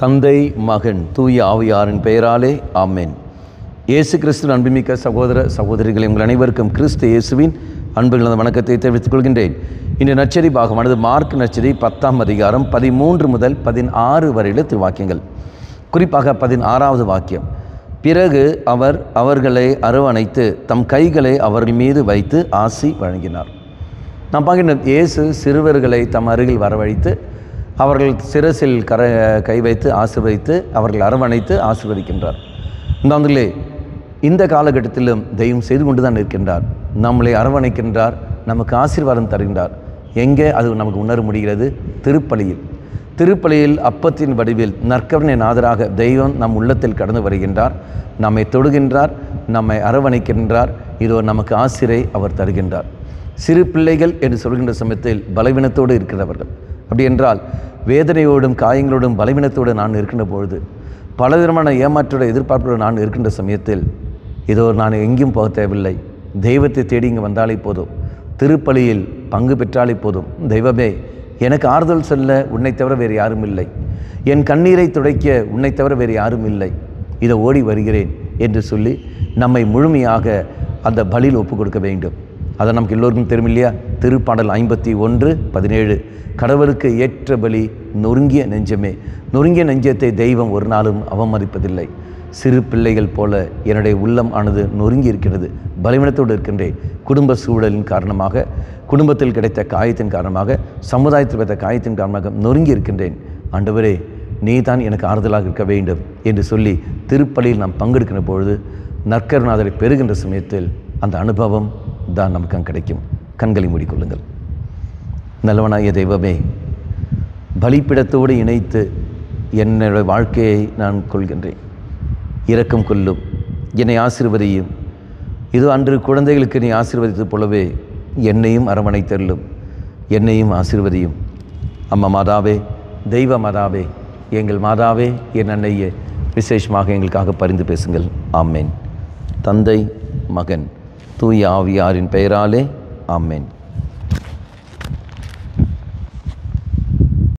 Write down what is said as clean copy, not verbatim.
தந்தை, மகன், தூய ஆவியாரின் பெயராலே ஆமென். இயேசு கிறிஸ்துவின் அன்புமிக்க சகோதர சகோதரிகளை உங்கள் அனைவருக்கும் கிறிஸ்து இயேசுவின் அன்புகளது வணக்கத்தை தெரிவித்துக் கொள்கின்றேன். இந்த நற்செய்தி பாகமானது மார்க் நற்செய்தி 10ஆம் அதிகாரம் 13 முதல் 16 வரையில திருவாக்கியங்கள். குறிப்பாக 16வது வாக்கியம். பிறகு அவர் அவர்களை அரவணைத்து தம் கைகளை அவர்கள் மீது வைத்து ஆசி வழங்கினார். நாம் பார்க்கின்ற இயேசு சிறுவர்களை தம் அருகில் வரவழைத்து அவர்கள் சிரசில் கை வைத்து ஆசீர்வதித்து அவர்கள் அரவணைத்து ஆசீர்வதிக்கின்றார். இந்த காலகட்டத்திலும் தெய்வம் செய்து கொண்டு தான் இருக்கின்றார். நம்மளை அரவணைக்கின்றார், நமக்கு ஆசீர்வாதம் தருகின்றார். எங்கே அது நமக்கு உணர முடிகிறது? திருப்பலியில் அப்பத்தின் வடிவில் நற்கருணை நாதராக தெய்வம் நம் உள்ளத்தில் கடந்து வருகின்றார், நம்மை தொடுகின்றார், நம்மை அரவணைக்கின்றார். இதோ நமக்கு ஆசிரை அவர் தருகின்றார். சிறு பிள்ளைகள் என்று சொல்கின்ற சமயத்தில் பலவீனத்தோடு இருக்கிறவர்கள், அப்படி என்றால் வேதனையோடும் காயங்களோடும் பலவீனத்தோடு நான் இருக்கின்ற பொழுது, பலவிதமான ஏமாற்றோட எதிர்பார்ப்போடு நான் இருக்கின்ற சமயத்தில் இதோ நான் எங்கேயும் போக தேவையில்லை, தெய்வத்தை தேடி இங்கே வந்தாலே போதும், திருப்பலியில் பங்கு பெற்றாலே போதும், தெய்வமே எனக்கு ஆறுதல் சொல்ல உன்னை தவிர வேறு யாரும் இல்லை, என் கண்ணீரை துடைக்க உன்னை தவிர வேறு யாரும் இல்லை, இதை ஓடி வருகிறேன் என்று சொல்லி நம்மை முழுமையாக அந்த பலியில் ஒப்புக் கொடுக்க வேண்டும். அதை நமக்கு எல்லோருக்கும் தெரியும் இல்லையா? திருப்பாடல் 51:17 கடவுளுக்கு ஏற்ற பலி நொறுங்கிய நெஞ்சமே. நொறுங்கிய நெஞ்சத்தை தெய்வம் ஒரு நாளும் அவமதிப்பதில்லை. சிறு பிள்ளைகள் போல என்னுடைய உள்ளம் ஆனது நொறுங்கி இருக்கிறது, பலவீனத்தோடு இருக்கின்றேன். குடும்ப சூழலின் காரணமாக, குடும்பத்தில் கிடைத்த காயத்தின் காரணமாக, சமுதாயத்தில் கிடைத்த காயத்தின் காரணமாக நொறுங்கி இருக்கின்றேன். ஆண்டவரே, நீ தான் எனக்கு ஆறுதலாக இருக்க வேண்டும் என்று சொல்லி திருப்பலியில் நாம் பங்கெடுக்கின்ற பொழுது நற்கருணாதரை பெறுகின்ற சமயத்தில் அந்த அனுபவம் தான் நமக்கு கிடைக்கும். கண்களை மூடிக்கொள்ளுங்கள். நல்லவனாகிய தெய்வமே, பலிப்பிடத்தோடு இணைத்து என்னுடைய வாழ்க்கையை நான் கொள்கின்றேன். இரக்கம் கொள்ளும், என்னை ஆசீர்வதியும். இது அன்று குழந்தைகளுக்கு நீ ஆசீர்வதித்தது போலவே என்னையும் அரவணைத்தருளும், என்னையும் ஆசீர்வதியும். அம்மா மாதாவே, தெய்வ மாதாவே, எங்கள் மாதாவே, என் அன்னையே, விசேஷமாக எங்களுக்காக பரிந்து பேசுங்கள். ஆமேன். தந்தை, மகன், தூய ஆவியாரின் பெயராலே ஆமேன்.